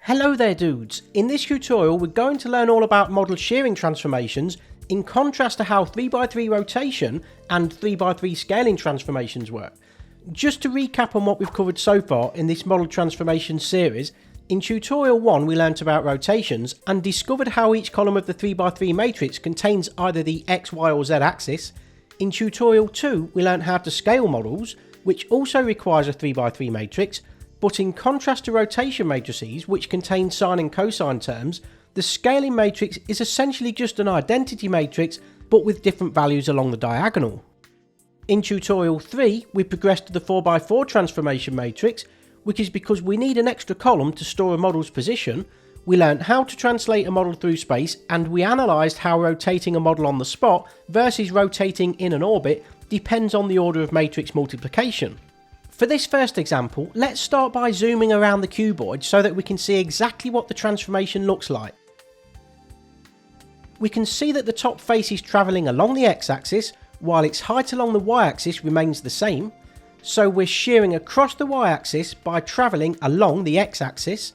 Hello there dudes, in this tutorial we're going to learn all about model shearing transformations in contrast to how 3x3 rotation and 3x3 scaling transformations work. Just to recap on what we've covered so far in this model transformation series, in tutorial 1 we learnt about rotations and discovered how each column of the 3x3 matrix contains either the X, Y or Z axis. In tutorial 2 we learnt how to scale models, which also requires a 3x3 matrix, but in contrast to rotation matrices, which contain sine and cosine terms, the scaling matrix is essentially just an identity matrix but with different values along the diagonal. In tutorial 3 we progressed to the 4x4 transformation matrix, which is because we need an extra column to store a model's position. We learnt how to translate a model through space, and we analysed how rotating a model on the spot versus rotating in an orbit depends on the order of matrix multiplication. For this first example, let's start by zooming around the cuboid so that we can see exactly what the transformation looks like. We can see that the top face is travelling along the x-axis, while its height along the y-axis remains the same, so we're shearing across the y-axis by travelling along the x-axis.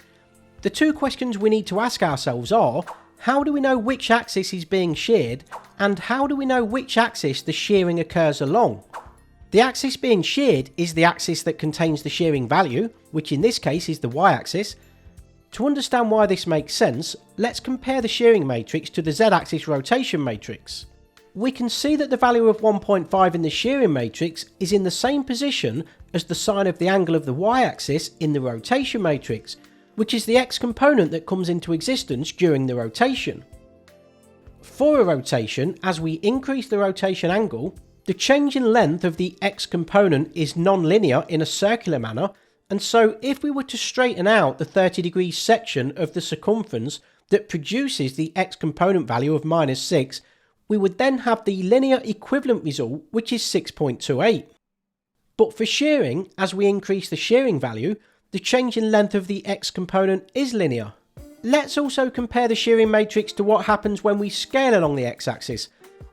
The two questions we need to ask ourselves are, how do we know which axis is being sheared, and how do we know which axis the shearing occurs along? The axis being sheared is the axis that contains the shearing value, which in this case is the y-axis. To understand why this makes sense, let's compare the shearing matrix to the z-axis rotation matrix. We can see that the value of 1.5 in the shearing matrix is in the same position as the sine of the angle of the y-axis in the rotation matrix, which is the x component that comes into existence during the rotation. For a rotation, as we increase the rotation angle, the change in length of the x component is non-linear in a circular manner, and so if we were to straighten out the 30 section of the circumference that produces the x component value of -6, we would then have the linear equivalent result, which is 6.28. But for shearing, as we increase the shearing value, the change in length of the x component is linear. Let's also compare the shearing matrix to what happens when we scale along the x-axis.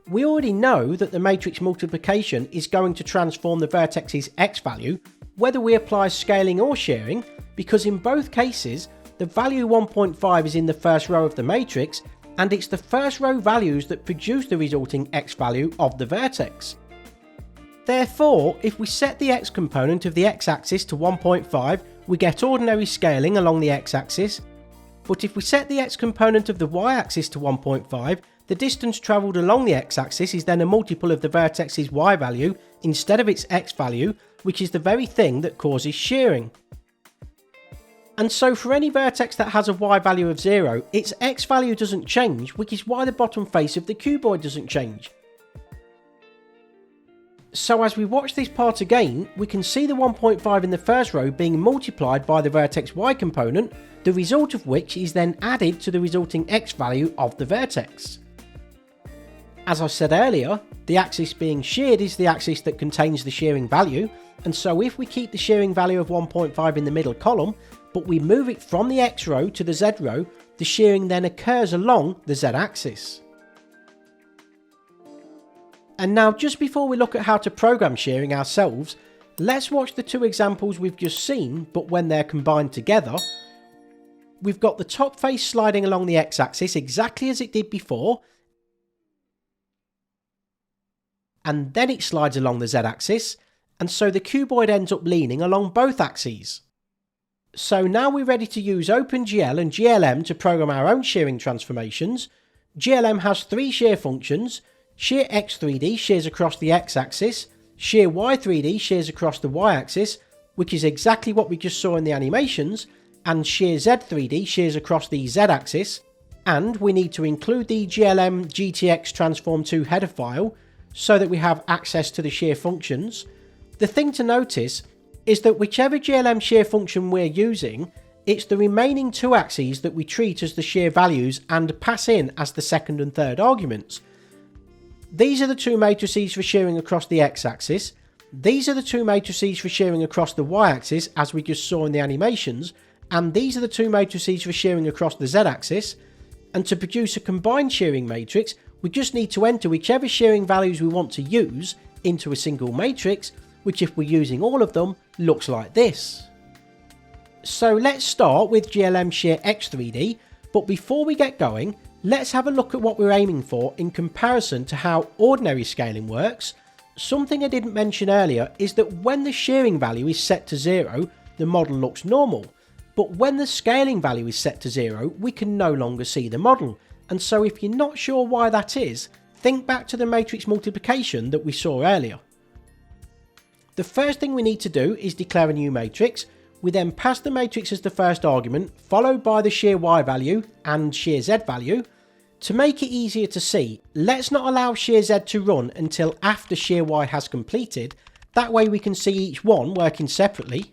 We already know that the matrix multiplication is going to transform the vertex's x value, whether we apply scaling or shearing, because in both cases, the value 1.5 is in the first row of the matrix, and it's the first row values that produce the resulting x value of the vertex. Therefore, if we set the x component of the x-axis to 1.5, we get ordinary scaling along the x-axis, but if we set the x component of the y-axis to 1.5, the distance travelled along the x-axis is then a multiple of the vertex's y value instead of its x value, which is the very thing that causes shearing. And so for any vertex that has a y value of 0, its x value doesn't change, which is why the bottom face of the cuboid doesn't change. So as we watch this part again, we can see the 1.5 in the first row being multiplied by the vertex y component, the result of which is then added to the resulting x value of the vertex. As I said earlier, the axis being sheared is the axis that contains the shearing value, and so if we keep the shearing value of 1.5 in the middle column, but we move it from the x row to the z row, the shearing then occurs along the z axis. And now, just before we look at how to program shearing ourselves, let's watch the two examples we've just seen, but when they're combined together. We've got the top face sliding along the x-axis exactly as it did before, and then it slides along the z-axis, and so the cuboid ends up leaning along both axes. So now we're ready to use OpenGL and GLM to program our own shearing transformations. GLM has three shear functions. Shear x3D shears across the x-axis, shear y3D shears across the y-axis, which is exactly what we just saw in the animations, and shear z3D shears across the z-axis, and we need to include the GLM GTX transform2 header file so that we have access to the shear functions. The thing to notice is that whichever GLM shear function we're using, it's the remaining two axes that we treat as the shear values and pass in as the second and third arguments. These are the two matrices for shearing across the x-axis, these are the two matrices for shearing across the y-axis as we just saw in the animations, and these are the two matrices for shearing across the z-axis, and to produce a combined shearing matrix, we just need to enter whichever shearing values we want to use into a single matrix, which if we're using all of them, looks like this. So let's start with GLM Shear X3D, but before we get going, let's have a look at what we're aiming for in comparison to how ordinary scaling works. Something I didn't mention earlier is that when the shearing value is set to 0, the model looks normal, but when the scaling value is set to 0, we can no longer see the model. And so if you're not sure why that is, think back to the matrix multiplication that we saw earlier. The first thing we need to do is declare a new matrix. We then pass the matrix as the first argument, followed by the shear Y value and shear Z value. To make it easier to see, let's not allow shear Z to run until after shear Y has completed. That way we can see each one working separately.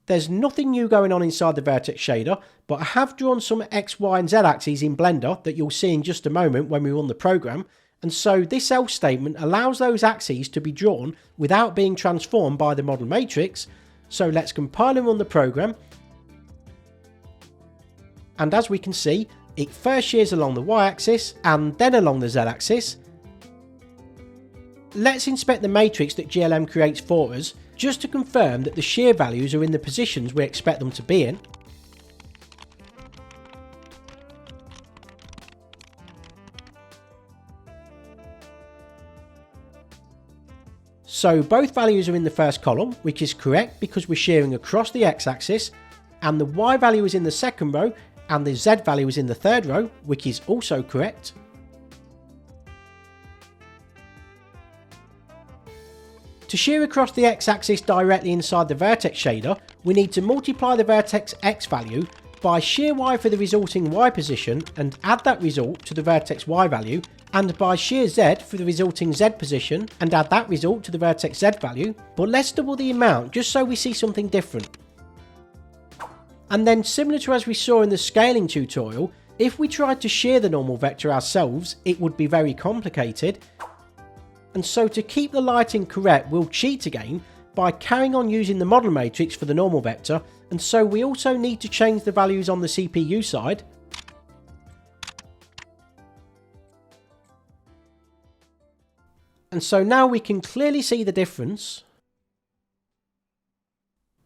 There's nothing new going on inside the vertex shader, but I have drawn some X, Y and Z axes in Blender that you'll see in just a moment when we run the program, and so this else statement allows those axes to be drawn without being transformed by the model matrix. So let's compile and run the program, and as we can see, it first shears along the Y axis and then along the Z axis. Let's inspect the matrix that GLM creates for us, just to confirm that the shear values are in the positions we expect them to be in. So both values are in the first column, which is correct because we're shearing across the x-axis, and the Y value is in the second row and the Z value is in the third row, which is also correct. To shear across the x-axis directly inside the vertex shader, we need to multiply the vertex x value by shear Y for the resulting Y position and add that result to the vertex Y value, and by shear Z for the resulting Z position and add that result to the vertex Z value, but let's double the amount just so we see something different. And then, similar to as we saw in the scaling tutorial, if we tried to shear the normal vector ourselves, it would be very complicated. And so to keep the lighting correct, we'll cheat again by carrying on using the model matrix for the normal vector, and so we also need to change the values on the CPU side. And so now we can clearly see the difference.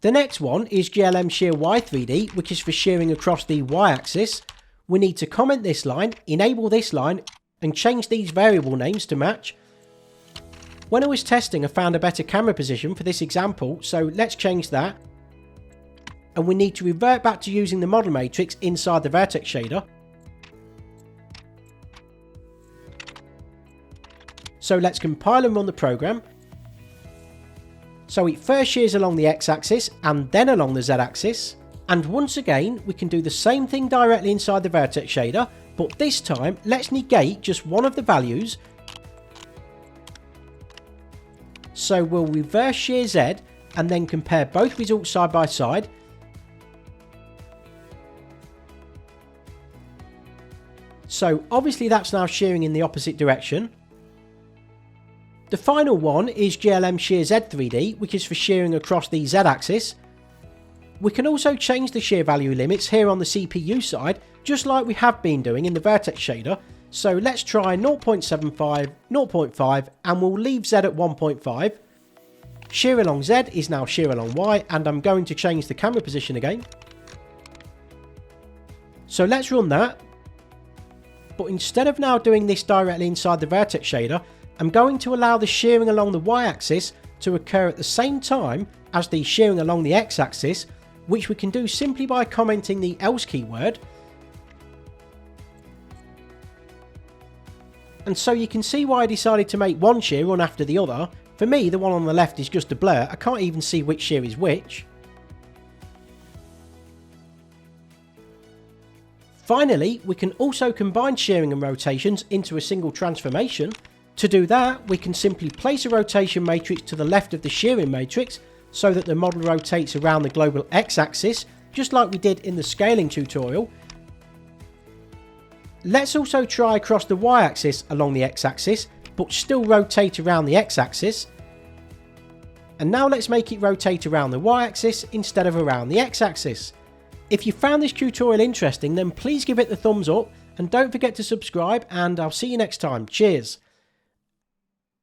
The next one is GLM Shear Y3D, which is for shearing across the Y axis. We need to comment this line, enable this line, and change these variable names to match. When I was testing, I found a better camera position for this example, so let's change that. And we need to revert back to using the model matrix inside the vertex shader. So let's compile and run the program. So it first shears along the x-axis and then along the z-axis. And once again, we can do the same thing directly inside the vertex shader, but this time let's negate just one of the values. So we'll reverse shear Z and then compare both results side by side. So obviously that's now shearing in the opposite direction. The final one is GLM Shear Z3D, which is for shearing across the Z axis. We can also change the shear value limits here on the CPU side, just like we have been doing in the vertex shader. So let's try 0.75, 0.5, and we'll leave Z at 1.5. Shear along Z is now shear along Y, and I'm going to change the camera position again. So let's run that. But instead of now doing this directly inside the vertex shader, I'm going to allow the shearing along the Y-axis to occur at the same time as the shearing along the X-axis, which we can do simply by commenting the else keyword. And so you can see why I decided to make one shear run after the other. For me, the one on the left is just a blur. I can't even see which shear is which. Finally, we can also combine shearing and rotations into a single transformation. To do that, we can simply place a rotation matrix to the left of the shearing matrix so that the model rotates around the global x-axis, just like we did in the scaling tutorial. Let's also try across the y-axis along the x-axis, but still rotate around the x-axis. And now let's make it rotate around the y-axis instead of around the x-axis. If you found this tutorial interesting, then please give it the thumbs up, and don't forget to subscribe, and I'll see you next time. Cheers!